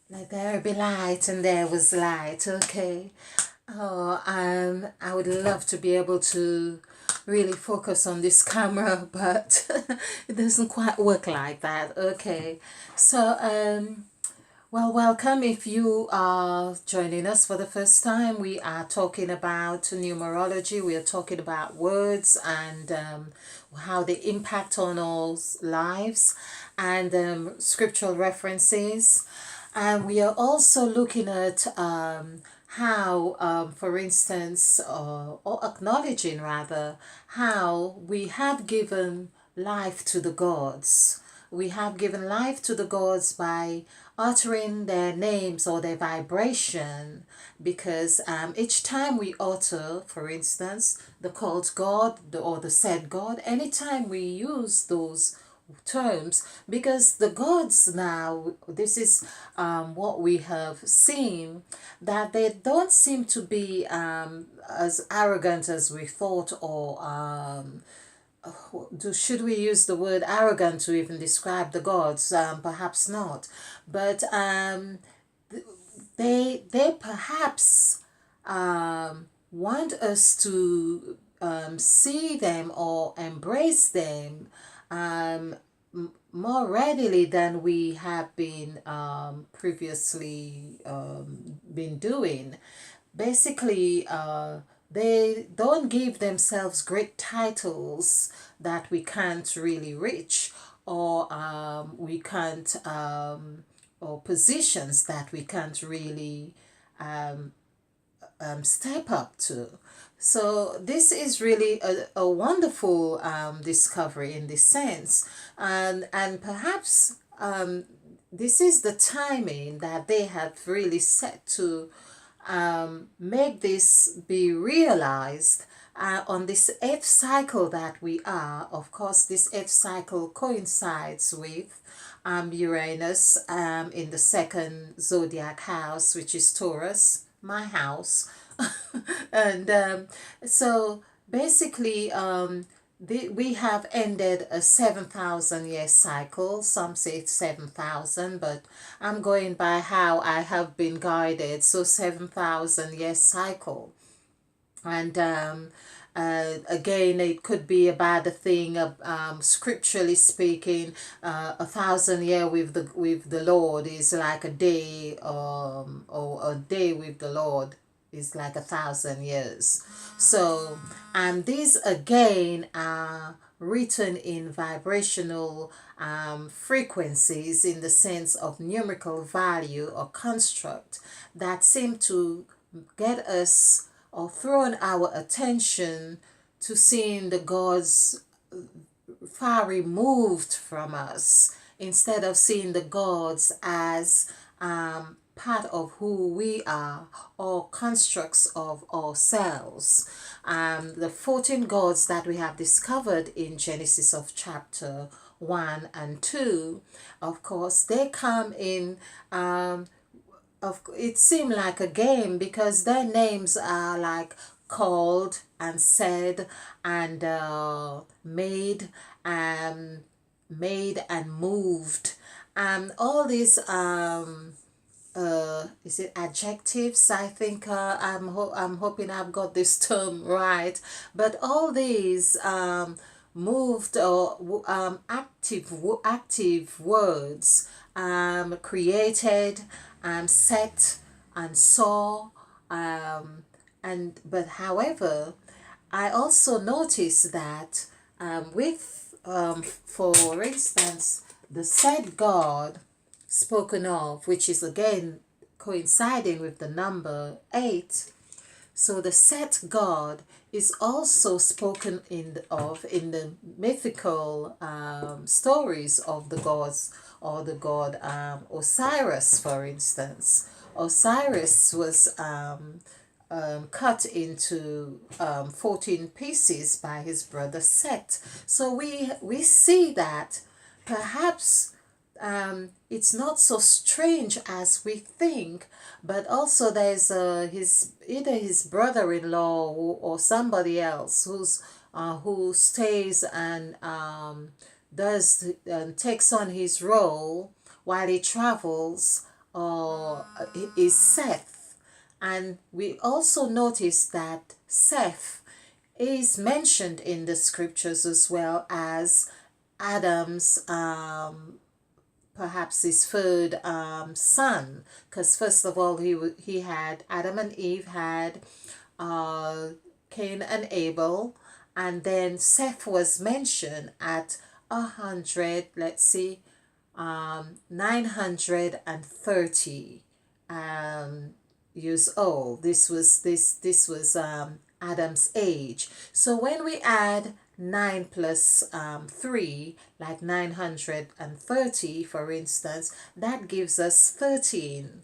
Let there be light, and there was light. Okay. Oh, I would love to be able to really focus on this camera, but it doesn't quite work like that. Okay. So, well, welcome. If you are joining us for the first time, we are talking about numerology. We are talking about words and how they impact on our lives, and scriptural references. And we are also looking at how, for instance, or acknowledging rather, how we have given life to the gods. We have given life to the gods by uttering their names or their vibration, because each time we utter, for instance, the called God or the said God, anytime we use those terms, because the gods now, this is what we have seen, that they don't seem to be as arrogant as we thought, or should we use the word arrogant to even describe the gods? Perhaps not, but they perhaps want us to see them or embrace them more readily than we have been previously been doing. Basically, they don't give themselves great titles that we can't really reach, or we can't, or positions that we can't really step up to. So this is really a wonderful discovery in this sense, and perhaps this is the timing that they have really set to make this be realized on this eighth cycle that we are. Of course, this eighth cycle coincides with Uranus in the second zodiac house, which is Taurus, my house. And so basically, we have ended a 7,000 year cycle. Some say it's 7,000, but I'm going by how I have been guided. So 7,000 year cycle. And again, it could be a bad thing. Scripturally speaking, 1,000 year with the Lord is like a day, or a day with the Lord is like 1,000 years. So, and these again are written in vibrational frequencies, in the sense of numerical value or construct, that seem to get us or thrown our attention to seeing the gods far removed from us, instead of seeing the gods as part of who we are, or constructs of ourselves. The 14 gods that we have discovered in Genesis of chapter 1 and 2, of course, they come in. It seemed like a game, because their names are like called and said and made and moved. All these is it adjectives? I think I'm hoping I've got this term right. But all these moved, or active words, created, set, and saw, and but however, I also noticed that with for instance, the said God spoken of, which is again coinciding with the number 8. So the set God is also spoken in the mythical stories of the gods, or the god Osiris, for instance. Osiris was cut into 14 pieces by his brother Set. So we see that perhaps it's not so strange as we think, but also there's either his brother-in-law, or somebody else who stays and does takes on his role while he travels or is Seth. And we also notice that Seth is mentioned in the scriptures as well as Adam's perhaps his third son, because first of all he had Adam and Eve had uh, Cain and Abel, and then Seth was mentioned at 100, let's see, 930 years old. This was Adam's age. So when we add 9 plus 3, like 930, for instance, that gives us 13.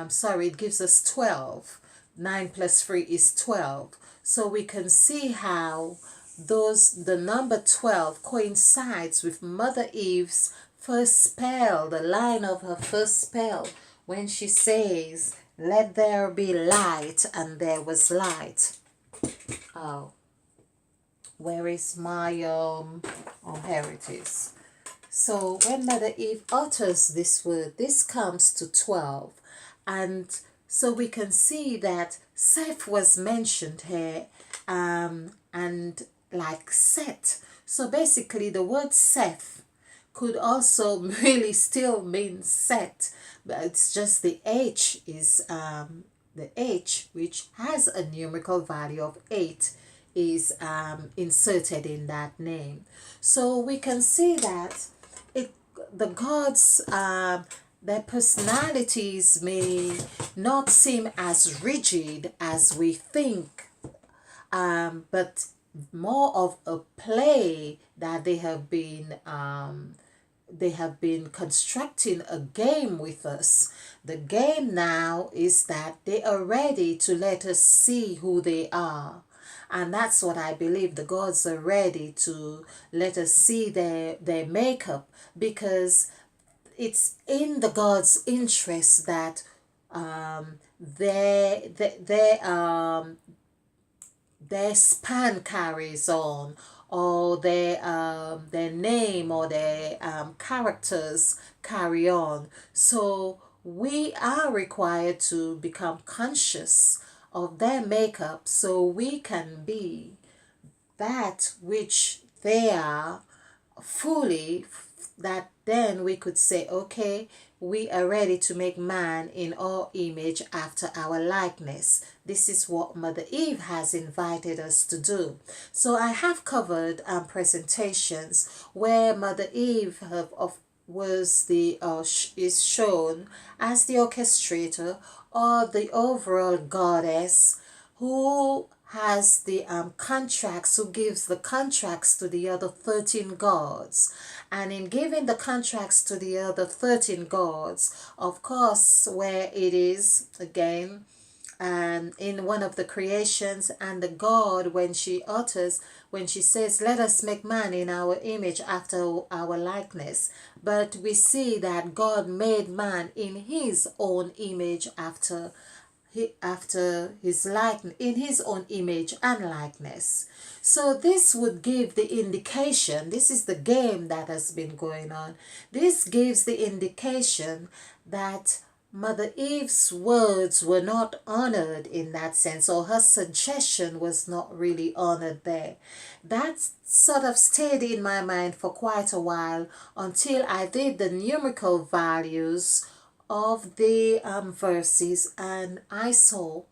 Sorry, it gives us 12. 9 plus 3 is 12. So we can see how the number 12 coincides with Mother Eve's first spell, the line of her first spell, when she says, "Let there be light," and there was light. Oh, where is my oh, here it is. So when Mother Eve utters this word, this comes to 12. And so we can see that Seth was mentioned here, and like Seth. So basically the word Seth could also really still mean Set, but it's just the H is the H, which has a numerical value of 8, is inserted in that name. So we can see that the gods, their personalities may not seem as rigid as we think, but more of a play that they have been constructing a game with us. The game now is that they are ready to let us see who they are. And that's what I believe. The gods are ready to let us see their makeup, because it's in the gods' interest that their span carries on, or their name or their characters carry on. So we are required to become conscious of their makeup so we can be that which they are fully, that then we could say, okay, we are ready to make man in our image after our likeness. This is what Mother Eve has invited us to do. So I have covered presentations where Mother Eve is shown as the orchestrator, or the overall goddess, who has the contracts, who gives the contracts to the other 13 gods. And in giving the contracts to the other 13 gods, of course, where it is again in one of the creations, and the God, when she says, "Let us make man in our image after our likeness," but we see that God made man in his own image after his likeness, in his own image and likeness. So this would give the indication, this is the game that has been going on. This gives the indication that Mother Eve's words were not honored in that sense, or her suggestion was not really honored there. That sort of stayed in my mind for quite a while, until I did the numerical values of the verses, and I saw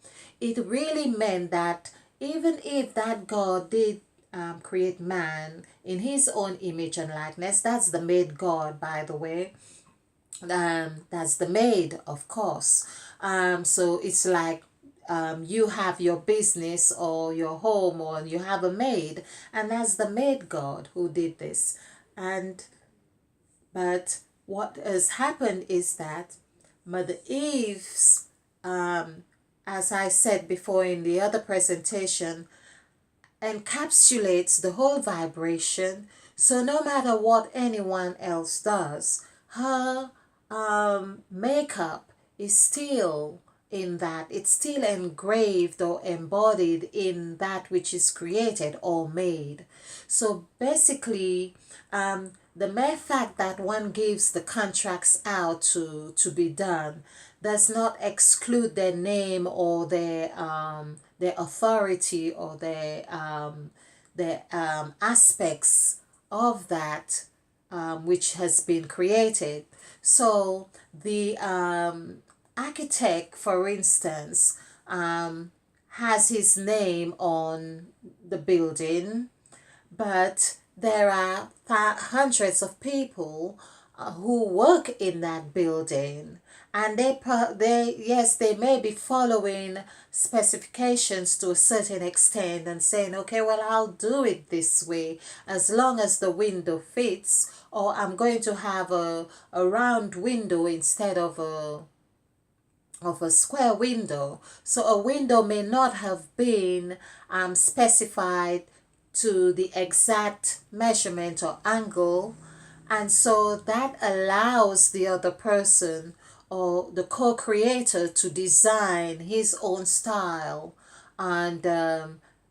it really meant that even if that God did create man in his own image and likeness, that's the made God, by the way, that's the maid, of course. So it's like you have your business or your home, or you have a maid, and that's the maid God who did this. But what has happened is that Mother Eve's, as I said before in the other presentation, encapsulates the whole vibration. So no matter what anyone else does, her makeup is still in that, it's still engraved or embodied in that which is created or made. So basically, the mere fact that one gives the contracts out to be done does not exclude their name or their authority or their aspects of that which has been created. So the architect, for instance, has his name on the building, but there are hundreds of people who work in that building, and they yes, they may be following specifications to a certain extent and saying, okay, well, I'll do it this way as long as the window fits, or I'm going to have a round window instead of a square window. So a window may not have been specified to the exact measurement or angle, and so that allows the other person or the co-creator to design his own style. And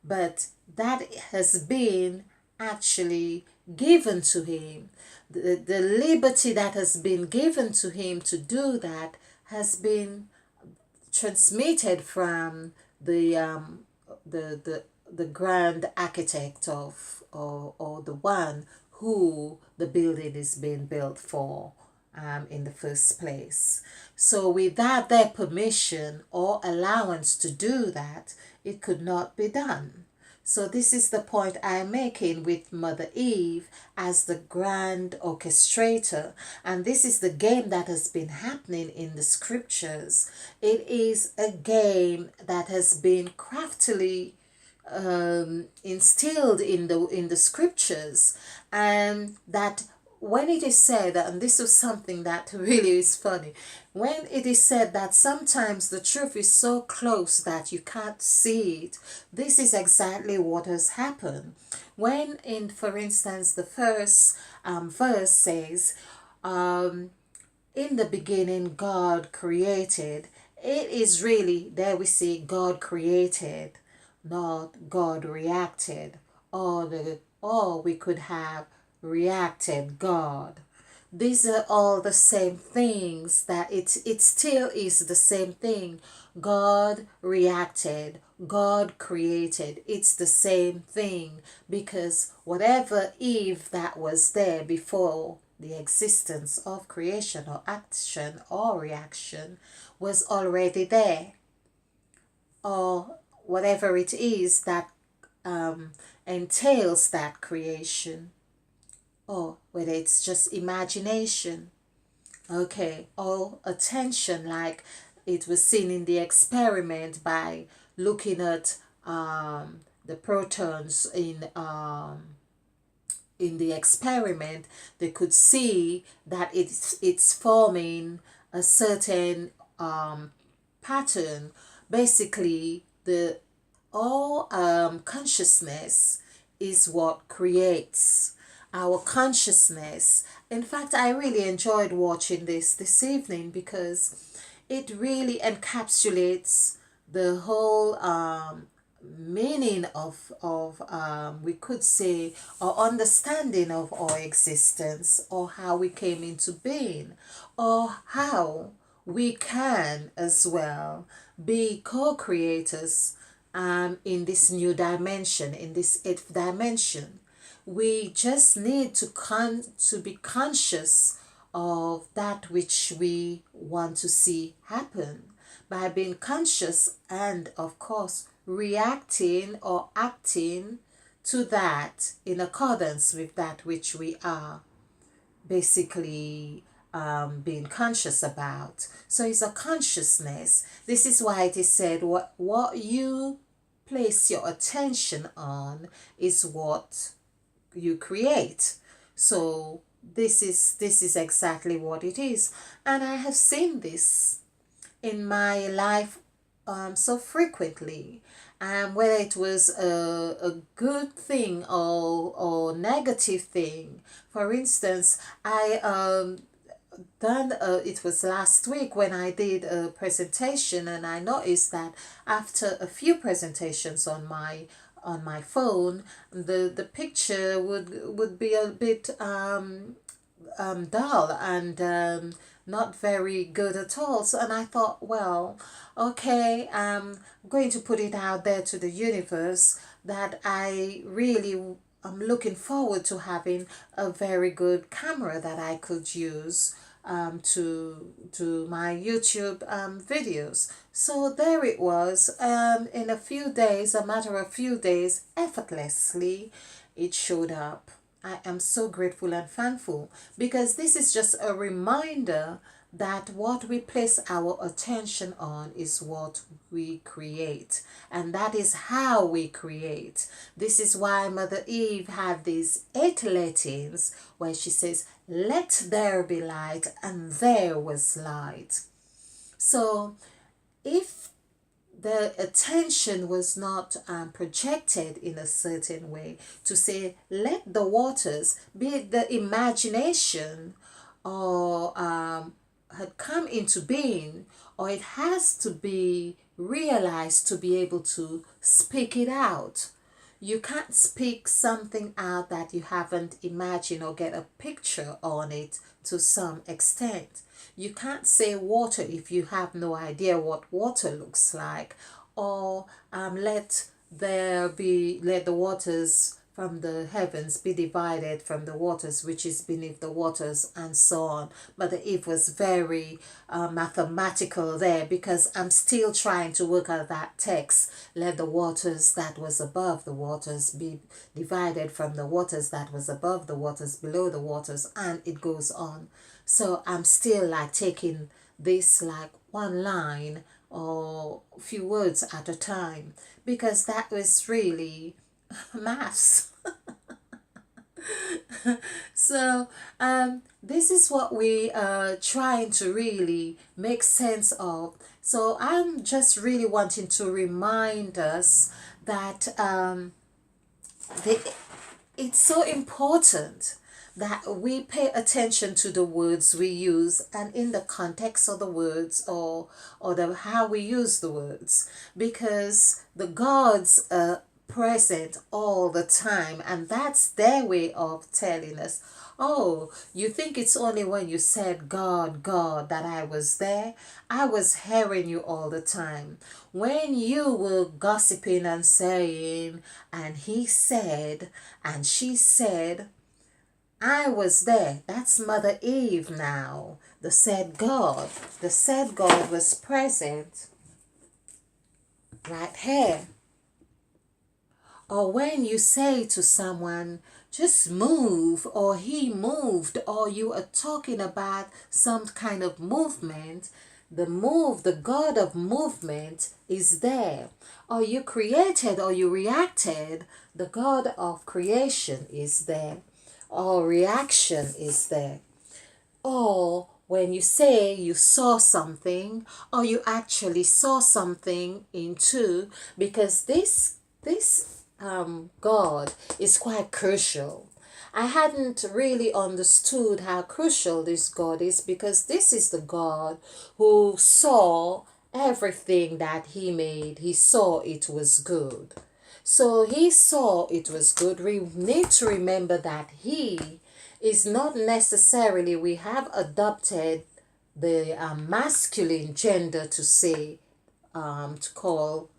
but that has been actually given to him. The liberty that has been given to him to do that has been transmitted from the grand architect of, or the one who the building is being built for in the first place. So without their permission or allowance to do that, it could not be done. So this is the point I'm making with Mother Eve as the grand orchestrator. And this is the game that has been happening in the scriptures. It is a game that has been craftily instilled in the scriptures, and that when it is said, and this is something that really is funny, when it is said that sometimes the truth is so close that you can't see it, this is exactly what has happened. When, in for instance, the first verse says, in the beginning God created, it is really, there we see God created, not God reacted, or we could have reacted God. These are all the same things, that it still is the same thing. God reacted, God created. It's the same thing, because whatever Eve that was there before the existence of creation or action or reaction was already there, or whatever it is that entails that creation, or whether it's just imagination, okay, or attention, like it was seen in the experiment by looking at the protons in the experiment. They could see that it's forming a certain pattern. Basically, the all consciousness is what creates our consciousness. In fact, I really enjoyed watching this evening, because it really encapsulates the whole meaning of we could say, our understanding of our existence, or how we came into being, or how we can as well be co-creators in this new dimension, in this eighth dimension. We just need to be conscious of that which we want to see happen, by being conscious and, of course, reacting or acting to that in accordance with that which we are basically being conscious about. So it's a consciousness. This is why it is said, what you place your attention on is what you create. So this is exactly what it is, and I have seen this in my life so frequently, whether it was a good thing or negative thing. For instance, I done it was last week when I did a presentation, and I noticed that after a few presentations on my on my phone, the picture would be a bit dull and not very good at all. So, and I thought, well, okay, I'm going to put it out there to the universe that I really am looking forward to having a very good camera that I could use to my YouTube videos. So there it was. In a few days, a matter of few days, effortlessly, it showed up. I am so grateful and thankful because this is just a reminder that what we place our attention on is what we create, and that is how we create. This is why Mother Eve had these 8 lettings where she says, "Let there be light," and there was light. So if the attention was not projected in a certain way to say, let the waters, be it the imagination or had come into being, or it has to be realized to be able to speak it out. You can't speak something out that you haven't imagined or get a picture on it to some extent. You can't say water if you have no idea what water looks like, or let the waters from the heavens be divided from the waters which is beneath the waters, and so on. But Eve was very mathematical there, because I'm still trying to work out that text. Let the waters that was above the waters be divided from the waters that was above the waters, below the waters, and it goes on. So I'm still like taking this like one line or a few words at a time, because that was really maths. So this is what we are trying to really make sense of. So I'm just really wanting to remind us that it's so important that we pay attention to the words we use, and in the context of the words, or the how we use the words, because the gods are present all the time, and that's their way of telling us, oh, you think it's only when you said God, God, that I was there? I was hearing you all the time. When you were gossiping and saying, and he said, and she said, I was there. That's Mother Eve now. The said God. The said God was present right here. Or when you say to someone, just move, or he moved, or you are talking about some kind of movement, the God of movement is there. Or you created or you reacted, the God of creation is there. Or reaction is there. Or when you say you saw something, or you actually saw something into, because this God is quite crucial. I hadn't really understood how crucial this God is, because this is the God who saw everything that he made. He saw it was good. So he saw it was good. We need to remember that he is not necessarily, we have adopted the masculine gender to say, to call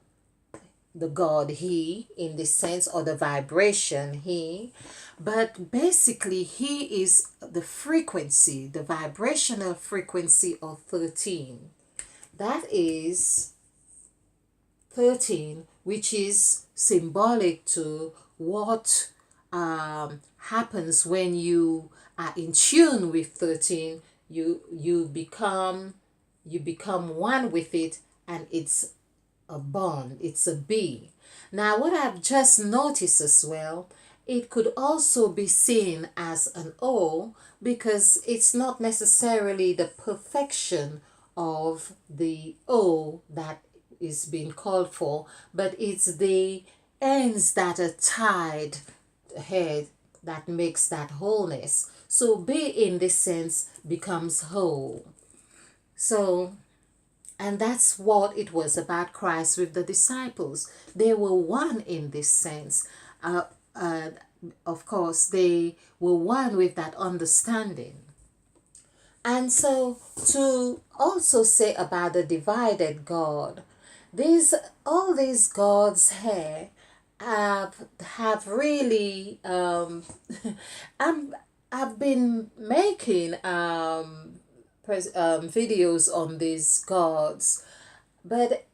the God he, in this sense, or the vibration he. But basically, he is the frequency, the vibrational frequency of 13. That is 13, which is symbolic to what happens when you are in tune with 13. You become one with it, and it's a bond, it's a B. Now, what I've just noticed as well, it could also be seen as an O, because it's not necessarily the perfection of the O that is being called for, but it's the ends that are tied ahead that makes that wholeness. So B in this sense becomes whole. So And that's what it was about Christ with the disciples. They were one in this sense. Uh, uh, of course, they were one with that understanding. And so, to also say about the divided God, these all these gods here have really I'm I've been making videos on these gods, but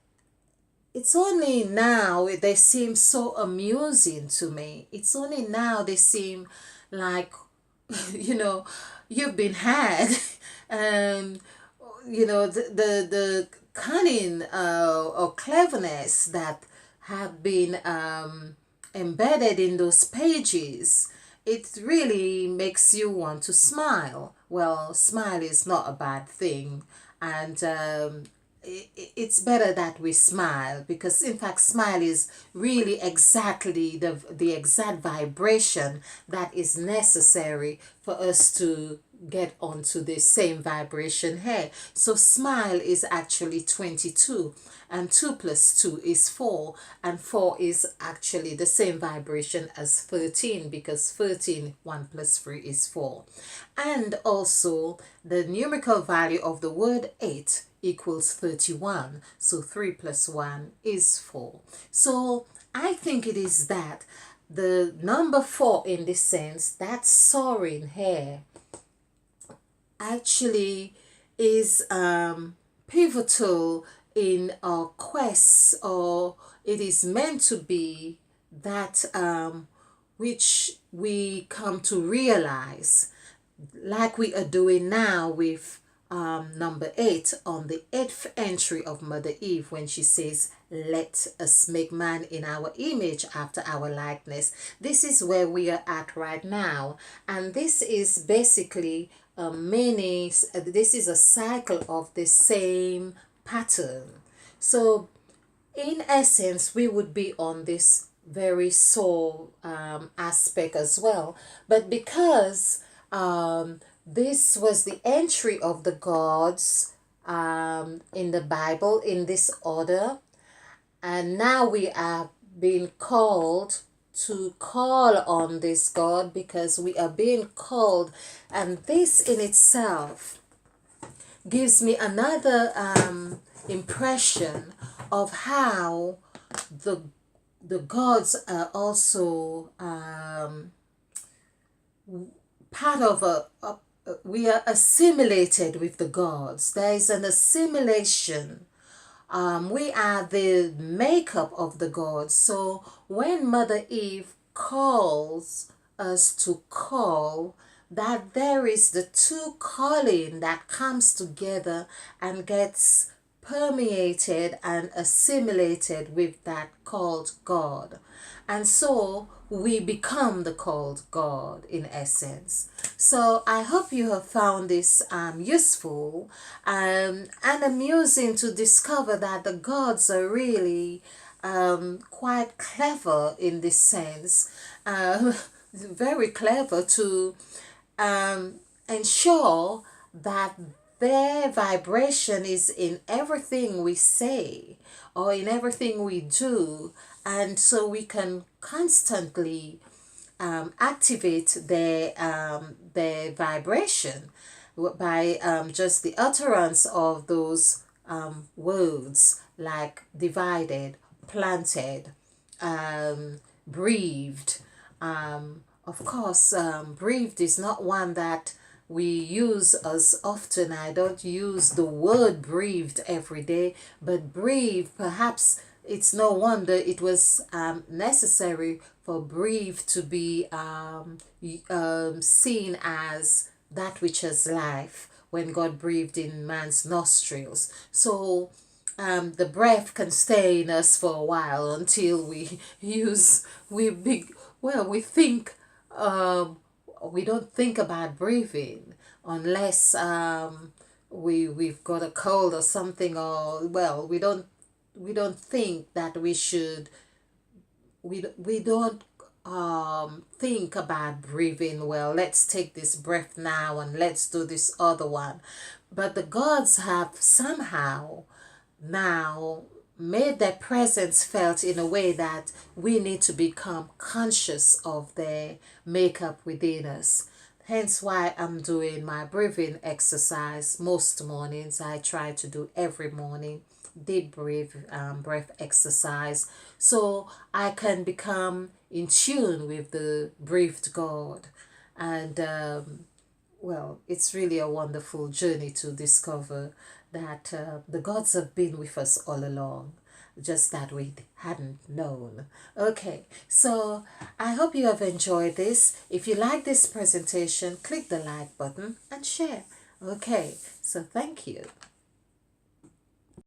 it's only now they seem so amusing to me. It's only now they seem like, you know, you've been had. um, the cunning or cleverness that have been embedded in those pages, it really makes you want to smile. Well, smile is not a bad thing, and it's better that we smile, because in fact smile is really exactly the exact vibration that is necessary for us to get onto the same vibration here. So smile is actually 22, and 2 plus 2 is 4, and 4 is actually the same vibration as 13, because 13 1 plus 3 is 4. And also the numerical value of the word 8 equals 31, so 3 plus 1 is 4. So I think it is that the number 4, in this sense, that soaring here, actually is pivotal in our quest, or it is meant to be that which we come to realize, like we are doing now with number 8 on the 8th entry of Mother Eve, when she says, "Let us make man in our image after our likeness." This is where we are at right now, and this is basically a mini, this is a cycle of the same pattern. So in essence, we would be on this very soul aspect as well. But because this was the entry of the gods in the Bible in this order, and now we are being called to call on this God, because we are being called, and this in itself gives me another impression of how the the gods are also part of we are assimilated with the gods. There is an assimilation. We are the makeup of the gods. So when Mother Eve calls us to call, that there is the two calling that comes together and gets permeated and assimilated with that called God. And so we become the called God in essence. So I hope you have found this useful and amusing to discover that the gods are really quite clever in this sense. Very clever to ensure that their vibration is in everything we say or in everything we do, and so we can constantly activate their vibration by just the utterance of those words like divided, planted, breathed. Of course, breathed is not one that we use as often. I don't use the word breathed every day, but breathe, perhaps it's no wonder it was necessary for breathe to be seen as that which has life when God breathed in man's nostrils. So the breath can stay in us for a while until we we think we don't think about breathing unless we've got a cold or something, or well, we don't think that we should, we don't think about breathing. Well, let's take this breath now and let's do this other one. But the gods have somehow now made their presence felt in a way that we need to become conscious of their makeup within us. Hence why I'm doing my breathing exercise most mornings. I try to do every morning deep breath exercise so I can become in tune with the breathed God. And well, it's really a wonderful journey to discover that the gods have been with us all along, just that we hadn't known. Okay, so I hope you have enjoyed this. If you like this presentation, click the like button and share. Okay, so thank you.